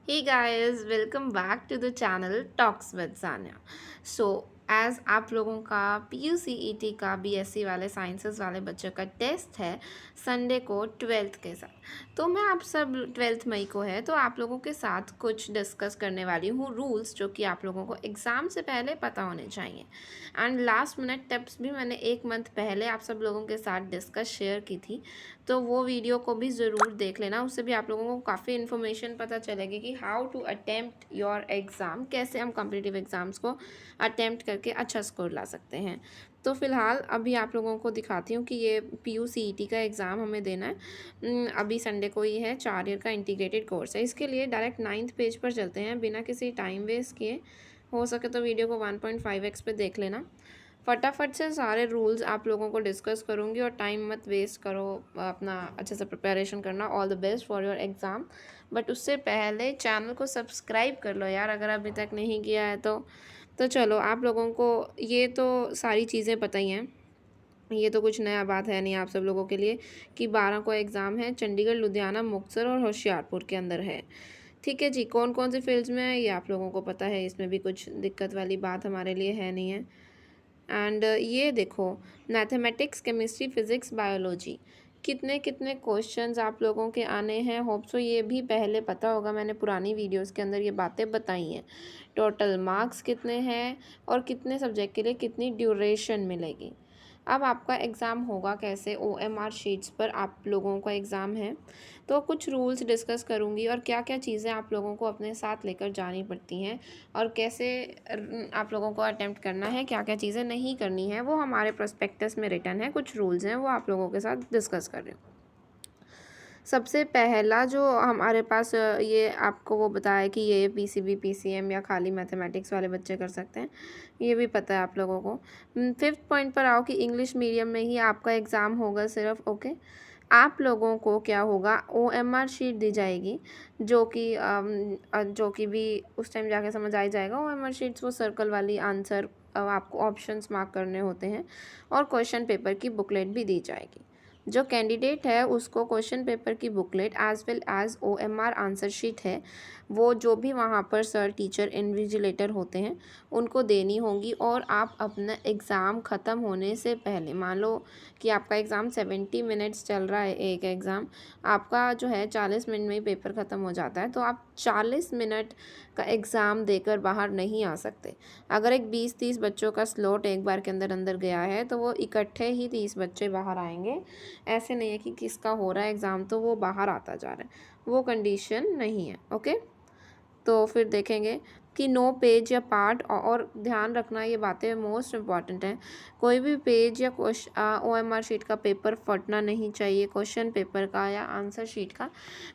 Hey guys, welcome back to the channel Talks with Sanya. So, as आप लोगों का PUCET का BSc वाले साइंसेस वाले बच्चों का टेस्ट है संडे को 12th के साथ। तो मैं आप सब 12th मई को है तो आप लोगों के साथ कुछ डिस्कस करने वाली हूँ रूल्स जो कि आप लोगों को एग्ज़ाम से पहले पता होने चाहिए। एंड लास्ट मिनट टिप्स भी मैंने 1 मंथ पहले आप सब लोगों के साथ डिस्कस शेयर की थी, तो वो वीडियो को भी ज़रूर देख लेना। उससे भी आप लोगों को काफ़ी इन्फॉर्मेशन पता चलेगी कि how to attempt your exam, कैसे हम कॉम्पिटिटिव एग्ज़ाम्स को अटेम्प्ट करके अच्छा स्कोर ला सकते हैं। तो फ़िलहाल अभी आप लोगों को दिखाती हूँ कि ये PUCET का एग्ज़ाम हमें देना है। अभी संडे को ही है, 4 ईयर का इंटीग्रेटेड कोर्स है। इसके लिए डायरेक्ट 9th पेज पर चलते हैं बिना किसी टाइम वेस्ट किए। हो सके तो वीडियो को 1.5x पे देख लेना। फटाफट से सारे रूल्स आप लोगों को डिस्कस करूँगी और टाइम मत वेस्ट करो, अपना अच्छे से प्रिपरेशन करना। All the best for your exam. But उससे पहले चैनल को सब्सक्राइब कर लो यार, अगर अभी तक नहीं किया है तो चलो, आप लोगों को ये तो सारी चीज़ें पता ही हैं। ये तो कुछ नया बात है नहीं आप सब लोगों के लिए कि 12 को एग्ज़ाम है, चंडीगढ़, लुधियाना, मुक्तसर और होशियारपुर के अंदर है। ठीक है जी, कौन कौन सी फील्ड्स में है ये आप लोगों को पता है, इसमें भी कुछ दिक्कत वाली बात हमारे लिए है नहीं है। एंड ये देखो, मैथमेटिक्स, केमिस्ट्री, फिज़िक्स, बायोलॉजी, कितने कितने क्वेश्चंस आप लोगों के आने हैं। होप सो ये भी पहले पता होगा, मैंने पुरानी वीडियोस के अंदर ये बातें बताई हैं। टोटल मार्क्स कितने हैं और कितने सब्जेक्ट के लिए कितनी ड्यूरेशन मिलेगी। अब आपका एग्ज़ाम होगा कैसे, OMR शीट्स पर आप लोगों का एग्ज़ाम है, तो कुछ रूल्स डिस्कस करूँगी और क्या क्या चीज़ें आप लोगों को अपने साथ लेकर जानी पड़ती हैं और कैसे आप लोगों को अटेम्प्ट करना है, क्या क्या चीज़ें नहीं करनी है, वो हमारे प्रोस्पेक्टस में रिटर्न है। कुछ रूल्स हैं वो आप लोगों के साथ डिस्कस कर रही हूँ। सबसे पहला जो हमारे पास ये आपको वो बताया कि ये PCB, PCM या खाली मैथमेटिक्स वाले बच्चे कर सकते हैं, ये भी पता है आप लोगों को। 5th पॉइंट पर आओ कि इंग्लिश मीडियम में ही आपका एग्ज़ाम होगा सिर्फ। ओके, आप लोगों को क्या होगा, OMR शीट दी जाएगी जो कि भी उस टाइम जाके समझ आ ही जाएगा। OMR शीट्स वो सर्कल वाली आंसर, आपको ऑप्शंस मार्क करने होते हैं और क्वेश्चन पेपर की बुकलेट भी दी जाएगी। जो कैंडिडेट है उसको क्वेश्चन पेपर की booklet as well as OMR answer sheet है, वो जो भी वहाँ पर सर, टीचर, इन्विजिलेटर होते हैं उनको देनी होंगी। और आप अपना एग्ज़ाम ख़त्म होने से पहले, मान लो कि आपका एग्ज़ाम 70 मिनट्स चल रहा है, एक एग्ज़ाम आपका जो है 40 मिनट में ही पेपर ख़त्म हो जाता है, तो आप 40 मिनट का एग्ज़ाम देकर बाहर नहीं आ सकते। अगर एक 20-30 बच्चों का स्लॉट एक बार के अंदर अंदर गया है तो वो इकट्ठे ही 30 बच्चे बाहर आएंगे। ऐसे नहीं है कि किसका हो रहा है एग्ज़ाम तो वो बाहर आता जा रहा है, वो कंडीशन नहीं है। ओके, तो फिर देखेंगे कि नो पेज या पार्ट, और ध्यान रखना ये बातें मोस्ट इम्पॉर्टेंट हैं। कोई भी पेज या OMR शीट का पेपर फटना नहीं चाहिए। क्वेश्चन पेपर का या आंसर शीट का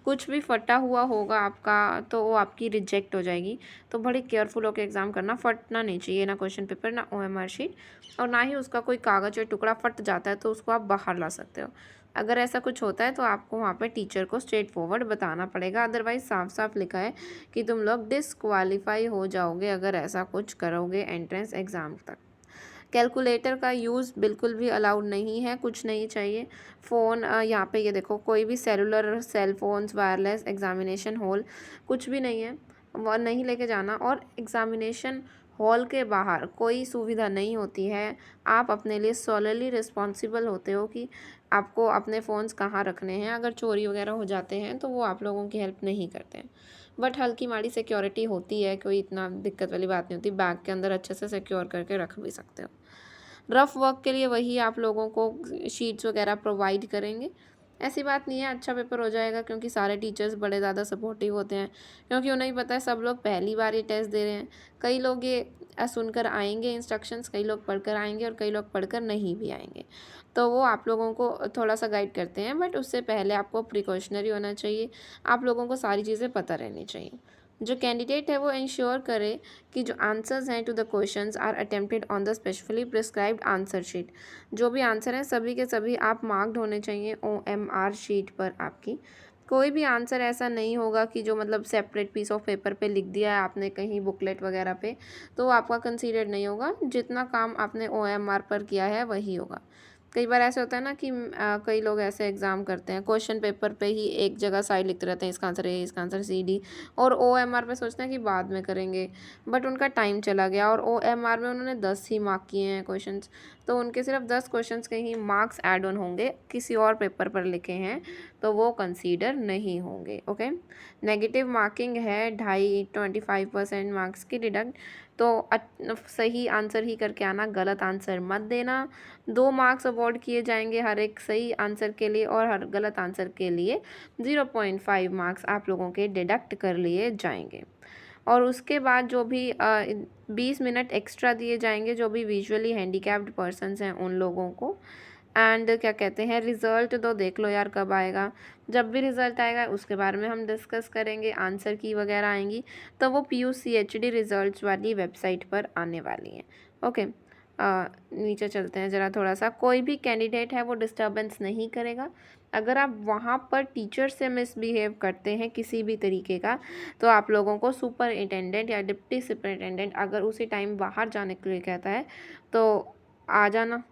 कुछ भी फटा हुआ होगा आपका तो वो आपकी रिजेक्ट हो जाएगी। तो बड़ी केयरफुल होकर एग्ज़ाम करना, फटना नहीं चाहिए ना क्वेश्चन पेपर ना OMR शीट, और ना ही उसका कोई कागज़ या टुकड़ा फट जाता है तो उसको आप बाहर ला सकते हो। अगर ऐसा कुछ होता है तो आपको वहाँ पे टीचर को स्ट्रेट फॉरवर्ड बताना पड़ेगा, अदरवाइज़ साफ साफ लिखा है कि तुम लोग डिसक्वालीफाई हो जाओगे अगर ऐसा कुछ करोगे एंट्रेंस एग्ज़ाम तक। कैलकुलेटर का यूज़ बिल्कुल भी अलाउड नहीं है, कुछ नहीं चाहिए। फ़ोन, यहाँ पे ये देखो, कोई भी cellular, cell phones, wireless, examination hall कुछ भी नहीं है, वह नहीं लेके जाना। और एग्ज़ामिनेशन हॉल के बाहर कोई सुविधा नहीं होती है। आप अपने लिए सोलरली रिस्पॉन्सिबल होते हो कि आपको अपने फ़ोन्स कहाँ रखने हैं। अगर चोरी वगैरह हो जाते हैं तो वो आप लोगों की हेल्प नहीं करते हैं, बट हल्की माड़ी सिक्योरिटी होती है, कोई इतना दिक्कत वाली बात नहीं होती। बैग के अंदर अच्छे से सिक्योर करके रख भी सकते हो। रफ़ वर्क के लिए वही आप लोगों को शीट्स वगैरह प्रोवाइड करेंगे। ऐसी बात नहीं है, अच्छा पेपर हो जाएगा क्योंकि सारे टीचर्स बड़े ज़्यादा सपोर्टिव होते हैं, क्योंकि उन्हें पता है सब लोग पहली बार ये टेस्ट दे रहे हैं। कई लोग ये सुनकर आएंगे इंस्ट्रक्शंस, कई लोग पढ़कर आएंगे और कई लोग पढ़कर नहीं भी आएंगे, तो वो आप लोगों को थोड़ा सा गाइड करते हैं। बट उससे पहले आपको प्रिकॉशनरी होना चाहिए, आप लोगों को सारी चीज़ें पता रहनी चाहिए। जो कैंडिडेट है वो इंश्योर करे कि जो आंसर्स हैं to the questions are attempted on the specially prescribed answer sheet. जो भी आंसर हैं सभी के सभी आप मार्क्ड होने चाहिए OMR शीट पर आपकी। कोई भी आंसर ऐसा नहीं होगा कि जो मतलब सेपरेट पीस ऑफ पेपर पे लिख दिया है आपने कहीं बुकलेट वगैरह पे, तो आपका कंसीडर्ड नहीं होगा। जितना काम आपने OMR पर किया है वही होगा। कई बार ऐसे होता है ना कि कई लोग ऐसे एग्ज़ाम करते हैं, क्वेश्चन पेपर पे ही एक जगह साइड लिखते रहते हैं, इसका आंसर ए, इसका आंसर सी, डी, और OMR पे सोचते हैं कि बाद में करेंगे, बट उनका टाइम चला गया और OMR में उन्होंने 10 ही मार्क किए हैं क्वेश्चंस, तो उनके सिर्फ 10 क्वेश्चंस के ही मार्क्स ऐड ऑन होंगे, किसी और पेपर पर लिखे हैं तो वो कंसीडर नहीं होंगे। ओके, नेगेटिव मार्किंग है 25% मार्क्स की डिडक्ट, तो सही आंसर ही करके आना, गलत आंसर मत देना। 2 मार्क्स अवॉर्ड किए जाएंगे हर एक सही आंसर के लिए, और हर गलत आंसर के लिए 0.5 मार्क्स आप लोगों के डिडक्ट कर लिए जाएंगे। और उसके बाद जो भी 20 मिनट एक्स्ट्रा दिए जाएंगे जो भी विजुअली हैंडीकैप्ड पर्सन्स हैं उन लोगों को। एंड क्या कहते हैं, रिज़ल्ट तो देख लो यार कब आएगा, जब भी रिज़ल्ट आएगा उसके बारे में हम डिस्कस करेंगे, आंसर की वगैरह आएंगी तो वो PUCHD रिज़ल्ट्स वाली वेबसाइट पर आने वाली हैं। ओके, नीचे चलते हैं ज़रा थोड़ा सा। कोई भी कैंडिडेट है वो डिस्टर्बेंस नहीं करेगा। अगर आप वहाँ पर टीचर से मिसबिहेव करते हैं किसी भी तरीके का, तो आप लोगों को सुपरिटेंडेंट या डिप्टी सुपरिटेंडेंट अगर उसी टाइम बाहर जाने के लिए कहता है तो आ जाना,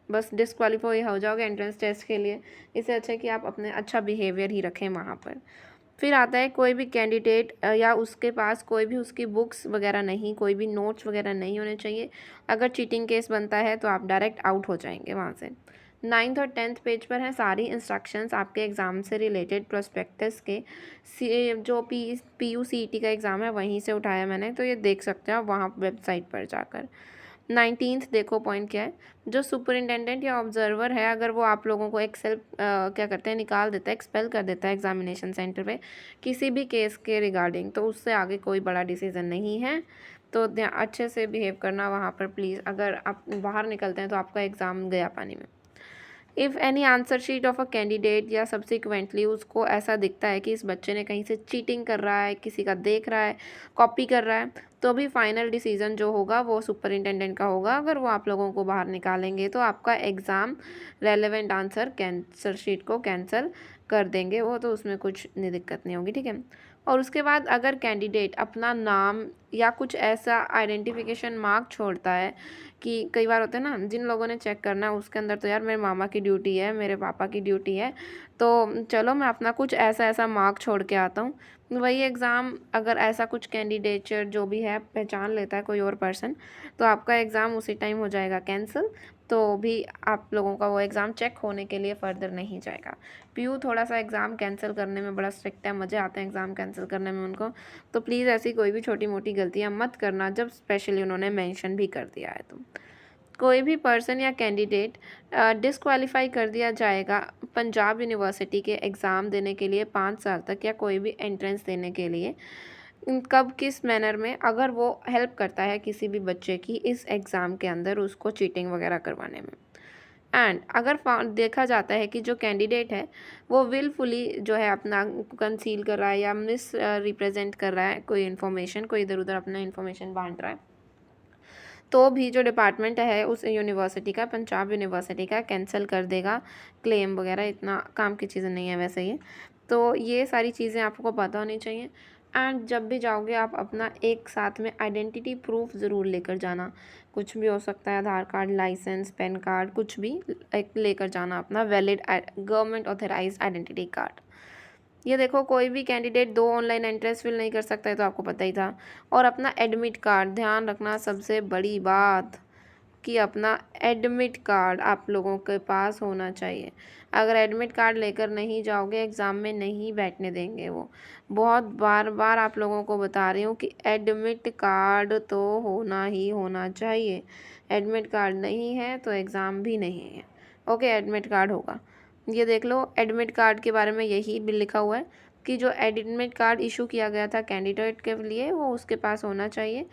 बस डिस्क्वालीफाई हो जाओगे एंट्रेंस टेस्ट के लिए। इससे अच्छा है कि आप अपने अच्छा बिहेवियर ही रखें वहाँ पर। फिर आता है कोई भी कैंडिडेट या उसके पास कोई भी उसकी बुक्स वगैरह नहीं, कोई भी नोट्स वगैरह नहीं होने चाहिए। अगर चीटिंग केस बनता है तो आप डायरेक्ट आउट हो जाएंगे वहाँ से। 9th और 10th पेज पर हैं सारी इंस्ट्रक्शंस आपके एग्ज़ाम से रिलेटेड प्रोस्पेक्टस के। जो PUCET का एग्ज़ाम है वहीं से उठाया मैंने, तो ये देख सकते हैं आप वहाँ वेबसाइट पर जाकर। 19th देखो पॉइंट क्या है, जो सुपरिटेंडेंट या ऑब्जर्वर है अगर वो आप लोगों को क्या करते हैं, निकाल देता है, एक्सपेल कर देता है एग्जामिनेशन सेंटर पे किसी भी केस के रिगार्डिंग, तो उससे आगे कोई बड़ा डिसीजन नहीं है। तो अच्छे से बिहेव करना वहाँ पर प्लीज़, अगर आप बाहर निकलते हैं तो आपका एग्ज़ाम गया पानी में। If any answer sheet of a candidate या सब्सिक्वेंटली उसको ऐसा दिखता है कि इस बच्चे ने कहीं से चीटिंग कर रहा है, किसी का देख रहा है, कॉपी कर रहा है, तो भी फाइनल डिसीजन जो होगा वो सुपरिटेंडेंट का होगा। अगर वो आप लोगों को बाहर निकालेंगे तो आपका एग्ज़ाम रेलेवेंट आंसर शीट को कैंसिल कर देंगे वो, तो उसमें कुछ दिक्कत नहीं होगी, ठीक है। और उसके बाद अगर कैंडिडेट अपना नाम या कुछ ऐसा आइडेंटिफिकेशन मार्क छोड़ता है, कि कई बार होता है ना जिन लोगों ने चेक करना है उसके अंदर तो यार मेरे मामा की ड्यूटी है, मेरे पापा की ड्यूटी है, तो चलो मैं अपना कुछ ऐसा ऐसा मार्क छोड़ के आता हूँ, वही एग्ज़ाम अगर ऐसा कुछ कैंडिडेचर जो भी है पहचान लेता है कोई और पर्सन, तो आपका एग्ज़ाम उसी टाइम हो जाएगा कैंसिल, तो भी आप लोगों का वो एग्ज़ाम चेक होने के लिए फ़र्दर नहीं जाएगा। PU थोड़ा सा एग्ज़ाम कैंसिल करने में बड़ा स्ट्रिक्ट है, मज़े आते हैं एग्ज़ाम कैंसिल करने में उनको, तो प्लीज़ ऐसी कोई भी छोटी मोटी गलतियाँ मत करना जब स्पेशली उन्होंने मेंशन भी कर दिया है तो। कोई भी पर्सन या कैंडिडेट डिस्क्वालीफाई कर दिया जाएगा पंजाब यूनिवर्सिटी के एग्ज़ाम देने के लिए 5 साल तक, या कोई भी एंट्रेंस देने के लिए, कब किस मैनर में, अगर वो हेल्प करता है किसी भी बच्चे की इस एग्ज़ाम के अंदर उसको चीटिंग वगैरह करवाने में। एंड अगर देखा जाता है कि जो कैंडिडेट है वो विलफुली जो है अपना कंसील कर रहा है या मिस रिप्रेजेंट कर रहा है कोई इन्फॉर्मेशन, कोई इधर उधर अपना इन्फॉर्मेशन बांट रहा है, तो भी जो डिपार्टमेंट है उस यूनिवर्सिटी का, पंजाब यूनिवर्सिटी का, कैंसिल कर देगा क्लेम वगैरह। इतना काम की चीज़ें नहीं है वैसे ये, तो ये सारी चीज़ें आपको पता होनी चाहिए। एंड जब भी जाओगे आप अपना एक साथ में आइडेंटिटी प्रूफ ज़रूर लेकर जाना, कुछ भी हो सकता है, आधार कार्ड, लाइसेंस, पैन कार्ड, कुछ भी एक लेकर जाना, अपना valid government authorised identity card. ये देखो कोई भी कैंडिडेट 2 ऑनलाइन एंट्रेंस फिल नहीं कर सकता है, तो आपको पता ही था। और अपना एडमिट कार्ड ध्यान रखना, सबसे बड़ी बात कि अपना एडमिट कार्ड आप लोगों के पास होना चाहिए। अगर एडमिट कार्ड लेकर नहीं जाओगे एग्ज़ाम में नहीं बैठने देंगे वो। बहुत बार बार आप लोगों को बता रही हूँ कि एडमिट कार्ड तो होना ही होना चाहिए। एडमिट कार्ड नहीं है तो एग्ज़ाम भी नहीं है। ओके, एडमिट कार्ड होगा। ये देख लो एडमिट कार्ड के बारे में यही भी लिखा हुआ है कि जो एडमिट कार्ड इशू किया गया था कैंडिडेट के लिए वो उसके पास होना चाहिए।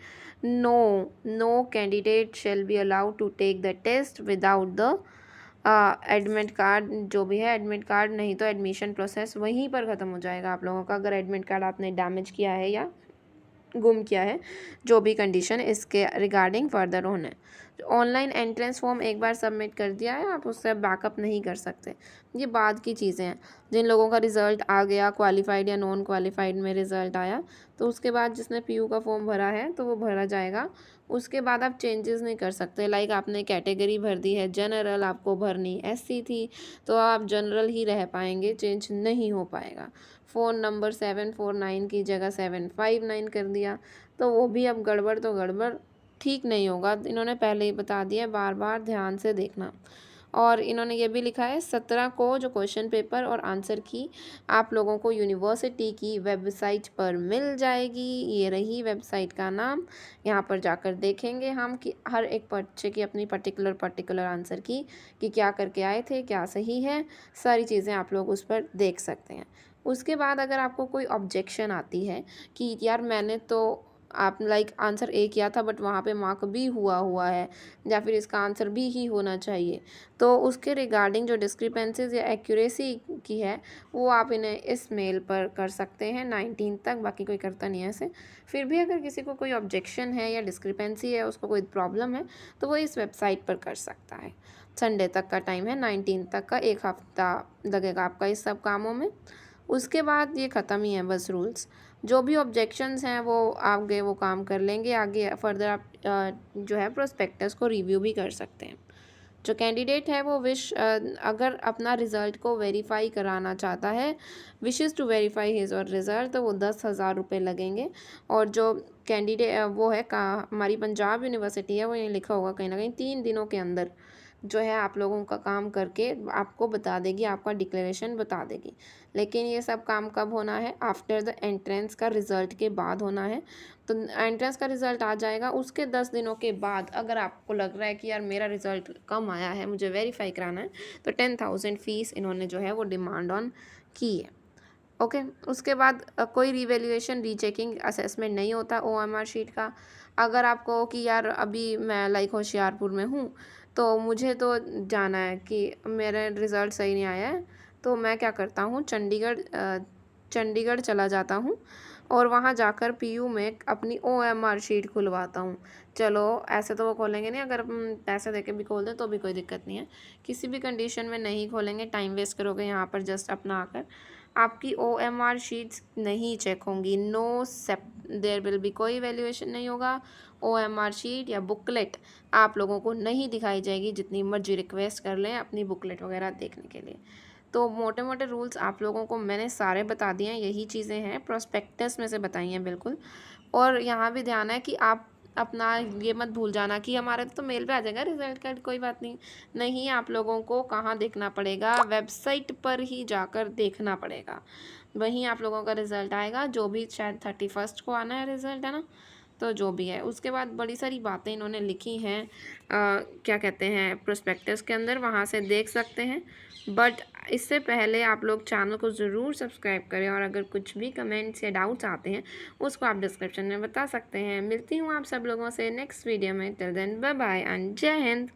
No candidate shall be allowed to take the test without the admit card. जो भी है एडमिट कार्ड, नहीं तो एडमिशन प्रोसेस वहीं पर ख़त्म हो जाएगा आप लोगों का, अगर एडमिट कार्ड आपने डैमेज किया है या गुम किया है, जो भी कंडीशन इसके रिगार्डिंग फर्दर होना है। ऑनलाइन एंट्रेंस फॉर्म एक बार सबमिट कर दिया है, आप उससे बैकअप नहीं कर सकते। ये बाद की चीज़ें हैं। जिन लोगों का रिज़ल्ट आ गया, क्वालिफ़ाइड या नॉन क्वालिफ़ाइड में रिज़ल्ट आया, तो उसके बाद जिसने पीयू का फॉर्म भरा है तो वो भरा जाएगा। उसके बाद आप चेंजेस नहीं कर सकते। लाइक आपने कैटेगरी भर दी है जनरल, आपको भरनी एससी थी, तो आप जनरल ही रह पाएंगे, चेंज नहीं हो पाएगा। फ़ोन नंबर 749 की जगह 759 कर दिया, तो वो भी अब गड़बड़ तो गड़बड़, ठीक नहीं होगा। इन्होंने पहले ही बता दिया है, बार बार ध्यान से देखना। और इन्होंने ये भी लिखा है 17 को जो क्वेश्चन पेपर और आंसर की आप लोगों को यूनिवर्सिटी की वेबसाइट पर मिल जाएगी। ये रही वेबसाइट का नाम। यहाँ पर जाकर देखेंगे हम कि हर एक बच्चे की अपनी पर्टिकुलर आंसर की कि क्या करके आए थे, क्या सही है, सारी चीज़ें आप लोग उस पर देख सकते हैं। उसके बाद अगर आपको कोई ऑब्जेक्शन आती है कि यार मैंने तो आप लाइक आंसर ए किया था बट वहाँ पे मार्क बी हुआ है, या फिर इसका आंसर बी ही होना चाहिए, तो उसके रिगार्डिंग जो डिस्क्रिपेंसीज या एक्यूरेसी की है वो आप इन्हें इस मेल पर कर सकते हैं 19 तक। बाकी कोई करता नहीं है ऐसे। फिर भी अगर किसी को कोई ऑब्जेक्शन है या डिस्क्रिपेंसी है, उसको कोई प्रॉब्लम है, तो वो इस वेबसाइट पर कर सकता है। संडे तक का टाइम है, 19 तक का, 1 हफ्ता लगेगा आपका इस सब कामों में। उसके बाद ये ख़त्म ही है बस रूल्स। जो भी ऑब्जेक्शंस हैं वो आगे वो काम कर लेंगे। आगे फर्दर आप जो है प्रोस्पेक्टस को रिव्यू भी कर सकते हैं। जो कैंडिडेट है वो अगर अपना रिज़ल्ट को वेरीफाई कराना चाहता है, विशेज़ टू वेरीफाई हिज और रिज़ल्ट, तो वो 10,000 रुपये लगेंगे। और जो कैंडिडेट वो है का हमारी पंजाब यूनिवर्सिटी है, वो ये लिखा होगा कहीं ना कहीं 3 दिनों के अंदर जो है आप लोगों का काम करके आपको बता देगी, आपका डिक्लेरेशन बता देगी। लेकिन ये सब काम कब होना है? आफ्टर द एंट्रेंस का रिज़ल्ट के बाद होना है। तो एंट्रेंस का रिज़ल्ट आ जाएगा, उसके 10 दिनों के बाद अगर आपको लग रहा है कि यार मेरा रिज़ल्ट कम आया है, मुझे वेरीफाई कराना है, तो 10,000 फ़ीस इन्होंने जो है वो डिमांड ऑन की है। ओके। उसके बाद कोई रिवैल्यूएशन रीचेकिंग असेसमेंट नहीं होता ओएमआर शीट का। अगर आपको कि यार अभी मैं लाइक होशियारपुर में हूँ, तो मुझे तो जाना है कि मेरा रिज़ल्ट सही नहीं आया है, तो मैं क्या करता हूँ, चंडीगढ़ चला जाता हूँ और वहाँ जाकर पीयू में अपनी ओएमआर शीट खुलवाता हूँ। चलो ऐसे तो वो खोलेंगे नहीं, अगर पैसे देके भी खोल दें तो भी कोई दिक्कत नहीं है। किसी भी कंडीशन में नहीं खोलेंगे, टाइम वेस्ट करोगे यहाँ पर जस्ट अपना आकर। आपकी ओएमआर शीट्स नहीं चेक होंगी, नो सेप देयर विल बी, कोई वैल्यूएशन नहीं होगा। ओएमआर शीट या बुकलेट आप लोगों को नहीं दिखाई जाएगी, जितनी मर्जी रिक्वेस्ट कर लें अपनी बुकलेट वगैरह देखने के लिए। तो मोटे मोटे रूल्स आप लोगों को मैंने सारे बता दिए हैं, यही चीज़ें हैं प्रोस्पेक्टस में से बताई हैं बिल्कुल। और यहाँ भी ध्यान है कि आप अपना ये मत भूल जाना कि हमारे तो मेल पे आ जाएगा रिजल्ट कार्ड, कोई बात नहीं। नहीं, आप लोगों को कहाँ देखना पड़ेगा? वेबसाइट पर ही जाकर देखना पड़ेगा, वहीं आप लोगों का रिज़ल्ट आएगा। जो भी शायद 31 को आना है रिज़ल्ट, है ना? तो जो भी है, उसके बाद बड़ी सारी बातें इन्होंने लिखी हैं क्या कहते हैं प्रोस्पेक्टस के अंदर, वहाँ से देख सकते हैं। बट इससे पहले आप लोग चैनल को ज़रूर सब्सक्राइब करें, और अगर कुछ भी कमेंट्स या डाउट्स आते हैं उसको आप डिस्क्रिप्शन में बता सकते हैं। मिलती हूँ आप सब लोगों से नेक्स्ट वीडियो में। Till then bye bye and जय हिंद।